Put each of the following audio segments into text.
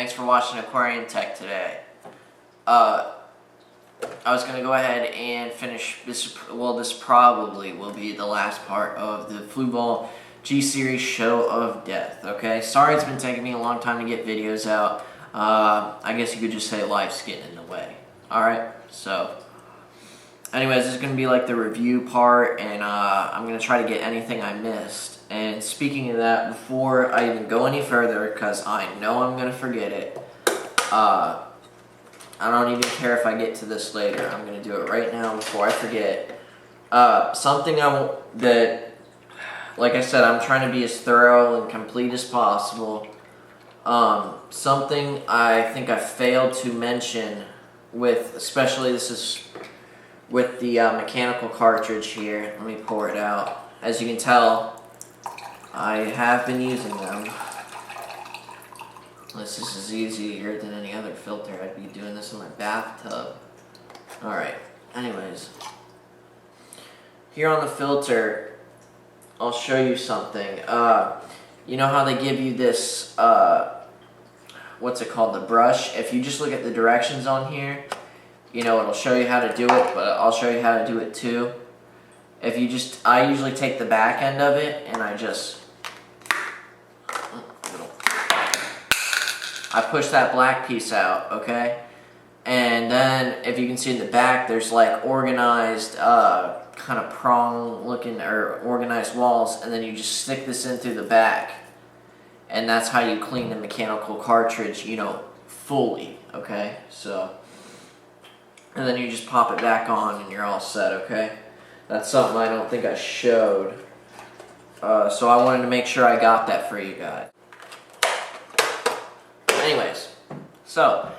Thanks for watching Aquarium Tech today. I was going to go ahead and finish this. Well, this probably will be the last part of the Fluval G series Show of Death. Okay, sorry it's been taking me a long time to get videos out. I guess you could just say life's getting in the way. Alright, so anyways, this is going to be like the review part, and I'm going to try to get anything I missed. And speaking of that, before I even go any further, because I know I'm going to forget it, I don't even care if I get to this later. I'm going to do it right now before I forget. Something that, like I said, I'm trying to be as thorough and complete as possible. Something I think I failed to mention with, especially this is with the mechanical cartridge here. Let me pour it out. As you can tell, I have been using them. This is easier than any other filter. I'd be doing this in my bathtub. Alright, anyways. Here on the filter, I'll show you something. You know how they give you this, what's it called, the brush? If you just look at the directions on here, you know, it'll show you how to do it, but I'll show you how to do it too. If you just, I usually take the back end of it and I push that black piece out, okay? And then, if you can see in the back, there's like organized, kind of prong looking, or organized walls, and then you just stick this in through the back. And that's how you clean the mechanical cartridge, you know, fully, okay? So, and then you just pop it back on and you're all set, okay? That's something I don't think I showed. So I wanted to make sure I got that for you guys. Anyways, so,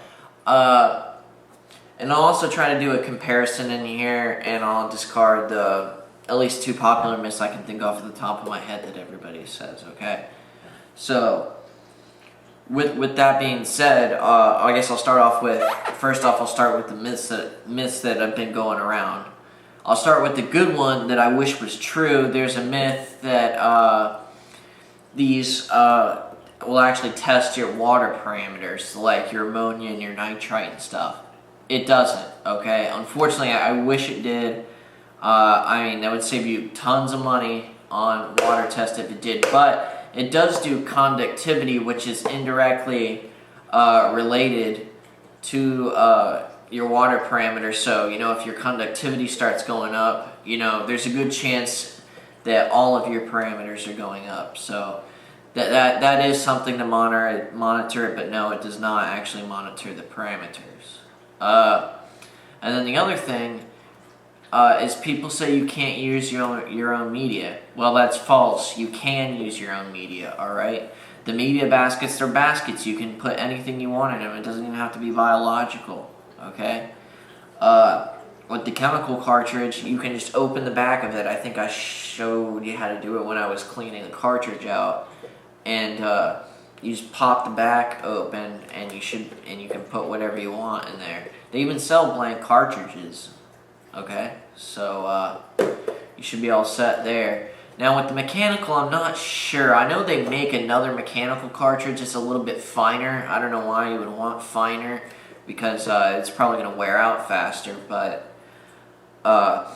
and I'll also try to do a comparison in here, and I'll discard the at least two popular myths I can think off the top of my head that everybody says, okay? So, with that being said, I guess I'll start off with, first off, I'll start with the myths that have been going around. I'll start with the good one that I wish was true. There's a myth that these will actually test your water parameters, like your ammonia and your nitrite and stuff. It doesn't, okay? Unfortunately, I wish it did. I mean, that would save you tons of money on water test if it did, but it does do conductivity, which is indirectly related to your water parameters. So, you know, if your conductivity starts going up, you know, there's a good chance that all of your parameters are going up. So that is something to monitor it, but no, it does not actually monitor the parameters. And then the other thing is people say you can't use your own media. Well, that's false. You can use your own media, alright? The media baskets, they're baskets. You can put anything you want in them. It doesn't even have to be biological, okay? With the chemical cartridge, you can just open the back of it. I think I showed you how to do it when I was cleaning the cartridge out. And you just pop the back open, and you can put whatever you want in there. They even sell blank cartridges, okay? So you should be all set there. Now with the mechanical, I'm not sure. I know they make another mechanical cartridge. It's a little bit finer. I don't know why you would want finer, because it's probably going to wear out faster. But I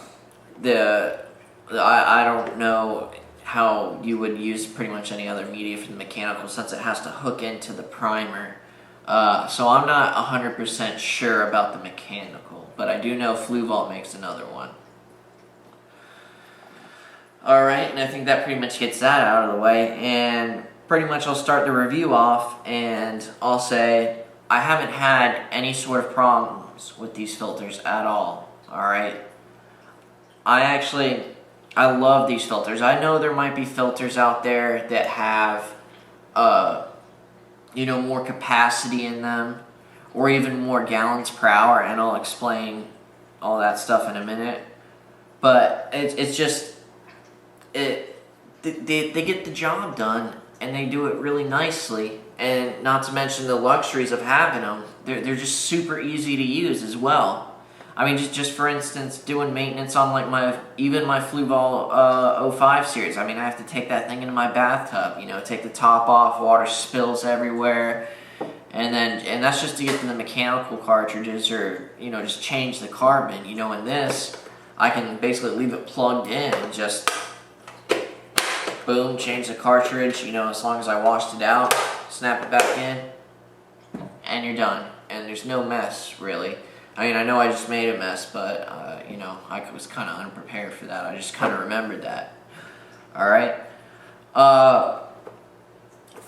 don't know how you would use pretty much any other media for the mechanical, since it has to hook into the primer. So I'm not 100% sure about the mechanical, but I do know Fluval makes another one. Alright, and I think that pretty much gets that out of the way, and pretty much I'll start the review off, and I'll say I haven't had any sort of problems with these filters at all, alright? I love these filters. I know there might be filters out there that have, you know, more capacity in them, or even more gallons per hour, and I'll explain all that stuff in a minute. But it's just, they get the job done, and they do it really nicely, and not to mention the luxuries of having them. They're just super easy to use as well. I mean, just for instance, doing maintenance on like my Fluval 05 series. I mean, I have to take that thing into my bathtub, you know, take the top off, water spills everywhere, and that's just to get to the mechanical cartridges, or just change the carbon. In this, I can basically leave it plugged in and just boom, change the cartridge. As long as I washed it out, snap it back in, and you're done. And there's no mess, really. I know I just made a mess, but I was kind of unprepared for that. I just kind of remembered that. All right. But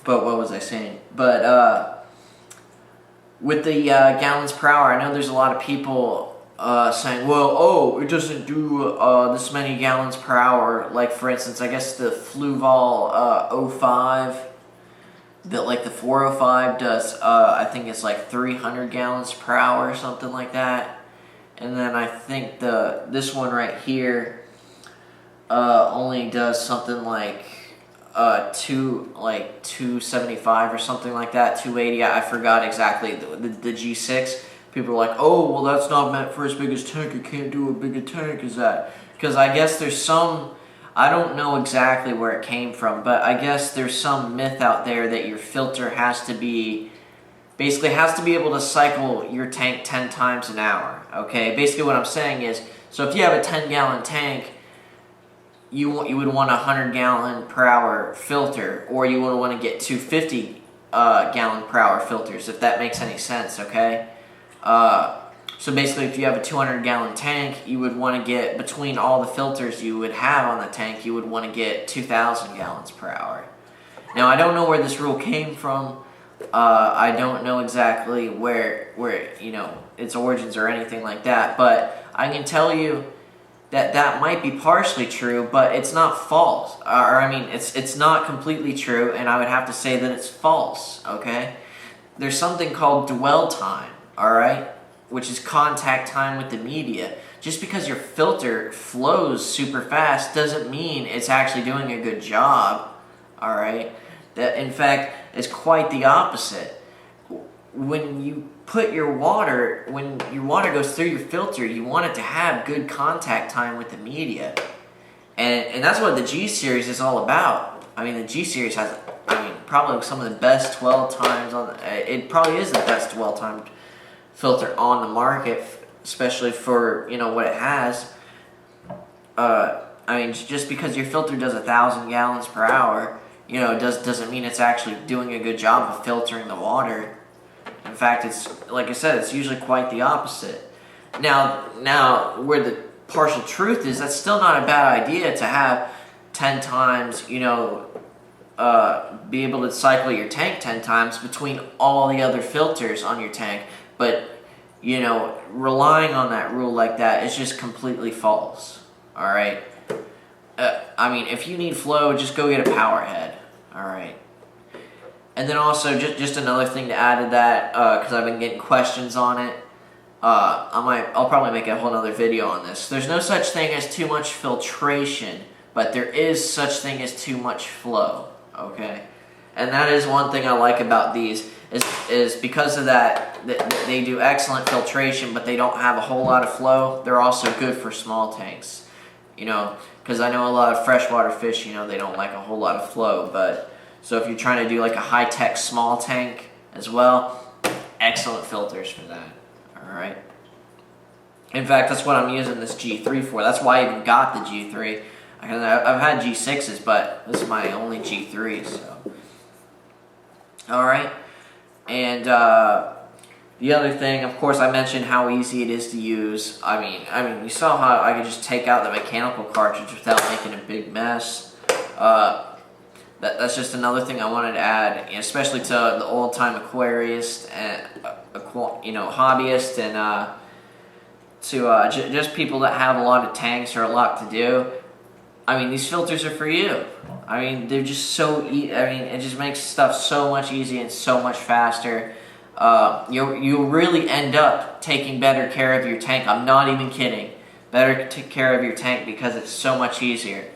what was I saying? But with the gallons per hour, I know there's a lot of people saying, well, it doesn't do this many gallons per hour. Like, for instance, I guess the Fluval 05, that like the 405 does, I think it's like 300 gallons per hour or something like that. And then I think this one right here only does something like 275 or something like that, 280. I forgot exactly the G6. People are like, oh, well, that's not meant for as big as tank. It can't do a bigger tank as that. Because I guess there's some, I don't know exactly where it came from, but I guess there's some myth out there that your filter has to be able to cycle your tank 10 times an hour. Okay, basically what I'm saying is, so if you have a 10-gallon tank, you would want a 100-gallon per hour filter, or you would want to get 250 gallon per hour filters, if that makes any sense. Okay, so basically if you have a 200-gallon tank, you would want to get, between all the filters you would have on the tank, you would want to get 2,000 gallons per hour. Now, I don't know where this rule came from. I don't know exactly where its origins or anything like that, but I can tell you that might be partially true, but it's not false. It's not completely true, and I would have to say that it's false. Okay, there's something called dwell time. All right, which is contact time with the media. Just because your filter flows super fast doesn't mean it's actually doing a good job. All right, that in fact is quite the opposite. When your water goes through your filter, you want it to have good contact time with the media, and that's what the G series is all about. The G series has, probably some of the best dwell times on. It probably is the best dwell time filter on the market, especially for what it has. Just because your filter does 1,000 gallons per hour, doesn't mean it's actually doing a good job of filtering the water. In fact, it's, like I said, it's usually quite the opposite. Now, where the partial truth is, that's still not a bad idea to have 10 times, be able to cycle your tank 10 times between all the other filters on your tank. But, relying on that rule like that is just completely false. All right? If you need flow, just go get a power head. All right? And then also, just another thing to add to that, because I've been getting questions on it. I'll probably make a whole other video on this. There's no such thing as too much filtration, but there is such thing as too much flow. Okay? And that is one thing I like about these, is because of that, they do excellent filtration, but they don't have a whole lot of flow. They're also good for small tanks. Because I know a lot of freshwater fish, they don't like a whole lot of flow, but so if you're trying to do like a high-tech small tank as well, excellent filters for that. All right. In fact, that's what I'm using this G3 for. That's why I even got the G3. I've had G6s, but this is my only G3. So, all right. And the other thing, of course, I mentioned how easy it is to use. You saw how I could just take out the mechanical cartridge without making a big mess. That's just another thing I wanted to add, especially to the old-time aquarist and hobbyist, and to just people that have a lot of tanks or a lot to do. These filters are for you. They're just so it just makes stuff so much easier and so much faster. You'll really end up taking better care of your tank. I'm not even kidding. Better take care of your tank because it's so much easier.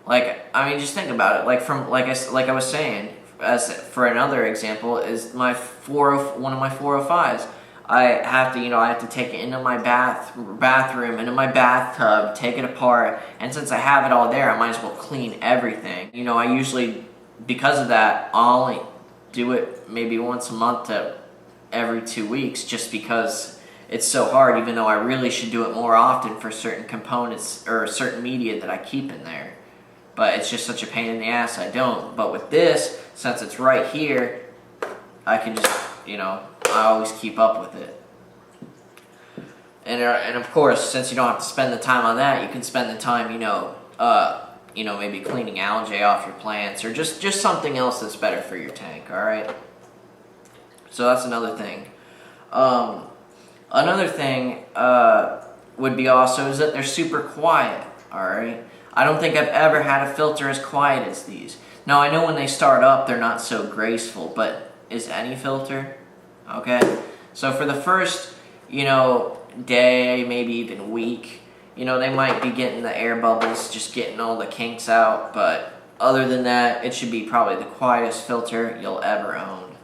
Just think about it. Like I was saying, as for another example, is one of my 405s. I have to take it into my bathroom, into my bathtub, take it apart, and since I have it all there, I might as well clean everything. I usually, because of that, I'll only do it maybe once a month to every 2 weeks, just because it's so hard, even though I really should do it more often for certain components or certain media that I keep in there. But it's just such a pain in the ass I don't. But with this, since it's right here, I can just, I always keep up with it. And of course, since you don't have to spend the time on that, you can spend the time, maybe cleaning algae off your plants, or just something else that's better for your tank, all right? So that's another thing. Another thing would be also is that they're super quiet, all right? I don't think I've ever had a filter as quiet as these. Now, I know when they start up, they're not so graceful, but is any filter, okay? So for the first, day, maybe even week, they might be getting the air bubbles, just getting all the kinks out, but other than that, it should be probably the quietest filter you'll ever own.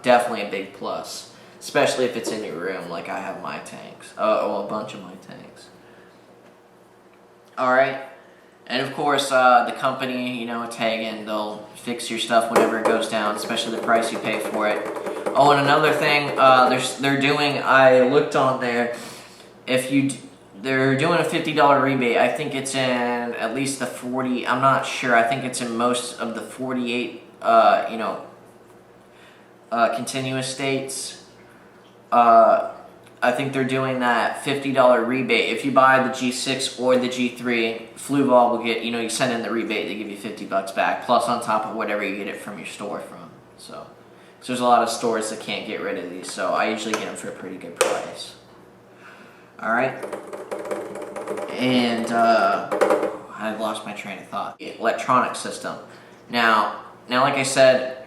Definitely a big plus, especially if it's in your room like I have my tanks, a bunch of my tanks. All right, and of course, the company, it's Hagen, they'll fix your stuff whenever it goes down, especially the price you pay for it. Oh, and another thing, they're doing, I looked on there, they're doing a $50 rebate. I think it's in at least the 40, I'm not sure, I think it's in most of the 48, continuous states. I think they're doing that $50 rebate. If you buy the G6 or the G3, Fluval will get, you send in the rebate, they give you $50 back, plus on top of whatever you get it from your store from. So there's a lot of stores that can't get rid of these, so I usually get them for a pretty good price. All right. And I've lost my train of thought. Electronic system. Now, like I said,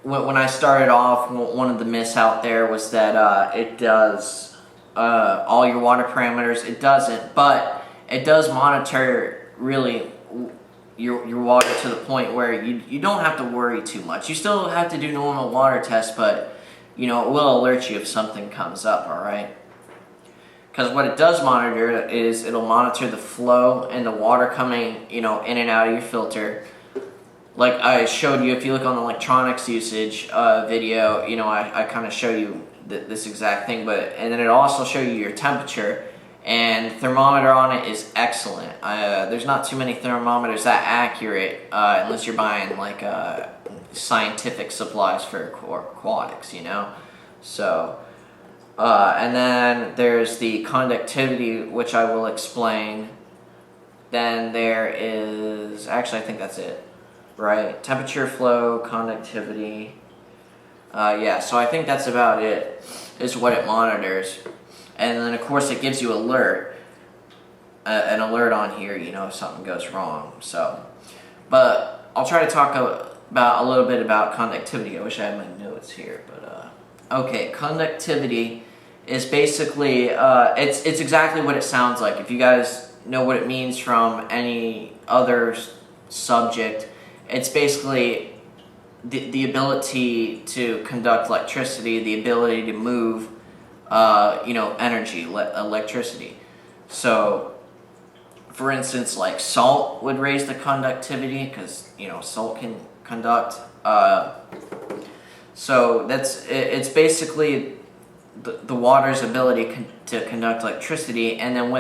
when I started off, one of the myths out there was that it does all your water parameters. It doesn't, but it does monitor really your water to the point where you don't have to worry too much. You still have to do normal water tests, but it will alert you if something comes up, all right? Because what it does monitor is it'll monitor the flow and the water coming, in and out of your filter. Like I showed you, if you look on the electronics usage video, I kind of show you this exact thing, and then it'll also show you your temperature, and the thermometer on it is excellent. There's not too many thermometers that accurate unless you're buying like scientific supplies for aquatics, So, and then there's the conductivity, which I will explain. Then there is, actually I think that's it. Right, temperature, flow, conductivity. Yeah, so I think that's about it, is what it monitors. And then, of course, it gives you an alert on here, if something goes wrong. So, but I'll try to talk about a little bit about conductivity. I wish I had my notes here, but okay, conductivity is basically it's exactly what it sounds like. If you guys know what it means from any other subject, it's basically the ability to conduct electricity, the ability to move, energy, electricity. So, for instance, like salt would raise the conductivity because, salt can conduct. So it's basically the water's ability to conduct electricity, and then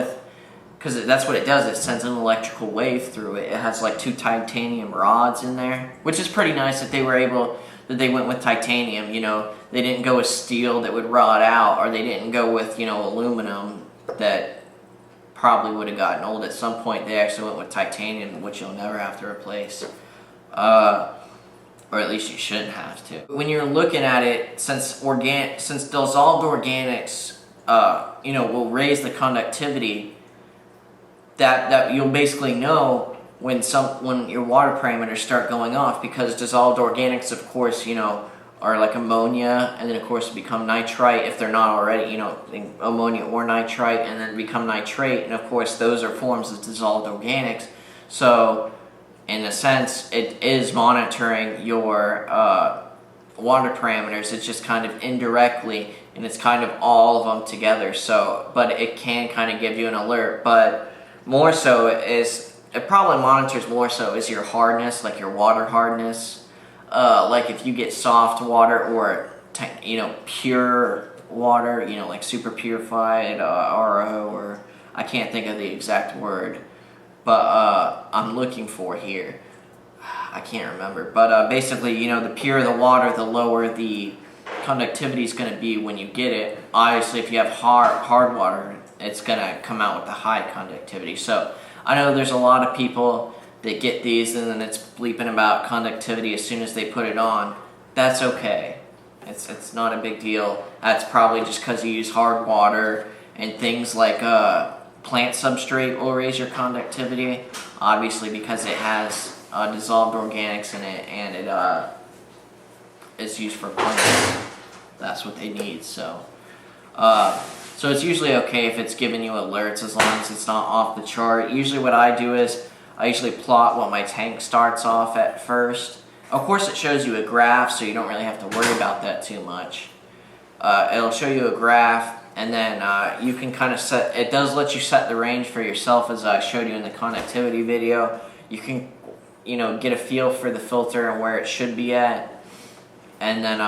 because that's what it does, it sends an electrical wave through it. It has like 2 titanium rods in there, which is pretty nice that they went with titanium. They didn't go with steel that would rot out, or they didn't go with, aluminum that probably would have gotten old at some point. They actually went with titanium, which you'll never have to replace. Or at least you shouldn't have to. When you're looking at it, since dissolved organics, will raise the conductivity, that you'll basically know when your water parameters start going off, because dissolved organics, of course, are like ammonia, and then of course become nitrite if they're not already, ammonia or nitrite, and then become nitrate, and of course those are forms of dissolved organics. So, in a sense, it is monitoring your water parameters. It's just kind of indirectly, and it's kind of all of them together. So, but it can kind of give you an alert, but more so it probably monitors more so is your hardness, like your water hardness. like if you get soft water or pure water, like super purified RO, or I can't think of the exact word, but I'm looking for here. I can't remember, but basically, the purer the water, the lower the conductivity is going to be when you get it. Obviously, if you have hard water, it's going to come out with the high conductivity. So I know there's a lot of people that get these and then it's bleeping about conductivity as soon as they put it on. That's okay. It's not a big deal. That's probably just because you use hard water, and things like plant substrate will raise your conductivity, obviously because it has dissolved organics in it, and it is used for plants. That's what they need. So it's usually okay if it's giving you alerts, as long as it's not off the chart. Usually what I do is I usually plot what my tank starts off at first. Of course, it shows you a graph, so you don't really have to worry about that too much. It'll show you a graph, and then you can kind of set, it does let you set the range for yourself, as I showed you in the conductivity video. You can, get a feel for the filter and where it should be at, and then,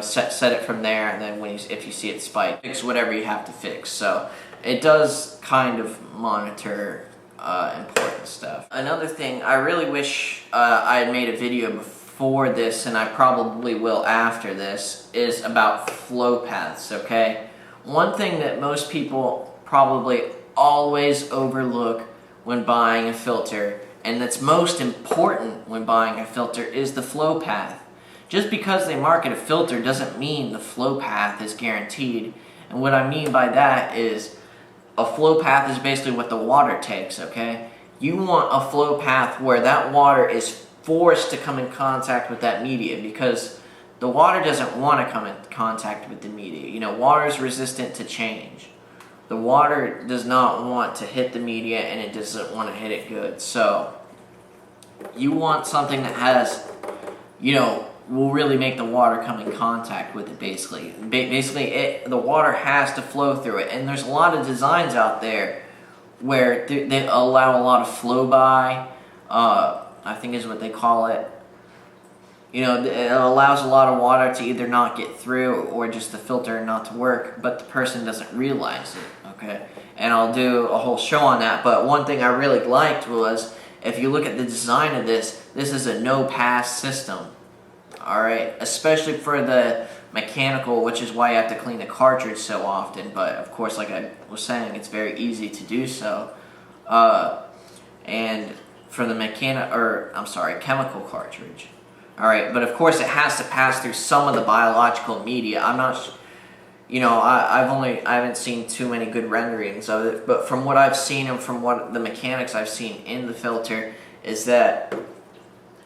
set it from there, and then if you see it spike, fix whatever you have to fix. So it does kind of monitor important stuff. Another thing, I really wish I had made a video before this, and I probably will after this, is about flow paths, okay? One thing that most people probably always overlook when buying a filter, and that's most important when buying a filter, is the flow path. Just because they market a filter doesn't mean the flow path is guaranteed, and what I mean by that is a flow path is basically what the water takes, okay? You want a flow path where that water is forced to come in contact with that media, because the water doesn't want to come in contact with the media. Water is resistant to change. The water does not want to hit the media, and it doesn't want to hit it good. So you want something that has, will really make the water come in contact with it, basically. The water has to flow through it. And there's a lot of designs out there where they allow a lot of flow by, I think is what they call it. It allows a lot of water to either not get through or just the filter not to work, but the person doesn't realize it, okay? And I'll do a whole show on that, but one thing I really liked was, if you look at the design of this is a no-pass system. Alright, especially for the mechanical, which is why you have to clean the cartridge so often, but of course, like I was saying, it's very easy to do so. And for the chemical cartridge. Alright, but of course it has to pass through some of the biological media. I'm not, I haven't seen too many good renderings of it, but from what I've seen and from what the mechanics I've seen in the filter is that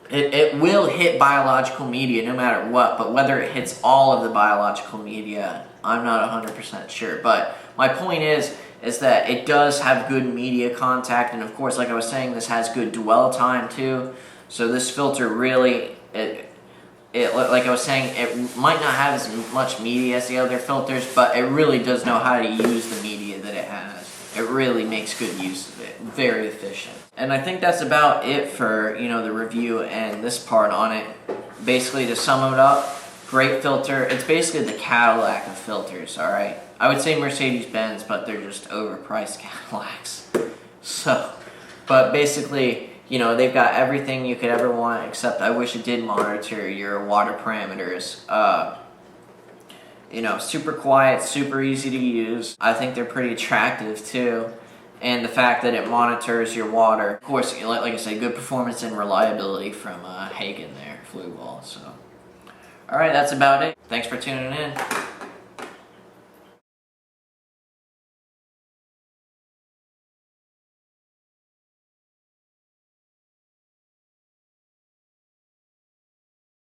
it will hit biological media no matter what, but whether it hits all of the biological media, I'm not 100% sure. But my point is that it does have good media contact, and of course, like I was saying, this has good dwell time too. So this filter really, like I was saying, it might not have as much media as the other filters, but it really does know how to use the media that it has. It really makes good use of it. Very efficient. And I think that's about it for, the review and this part on it. Basically, to sum it up, great filter. It's basically the Cadillac of filters, alright? I would say Mercedes-Benz, but they're just overpriced Cadillacs. So, but basically, they've got everything you could ever want, except I wish it did monitor your water parameters. Super quiet, super easy to use. I think they're pretty attractive too. And the fact that it monitors your water. Of course, like I said, good performance and reliability from Hagen there, Fluval. So, alright, that's about it. Thanks for tuning in.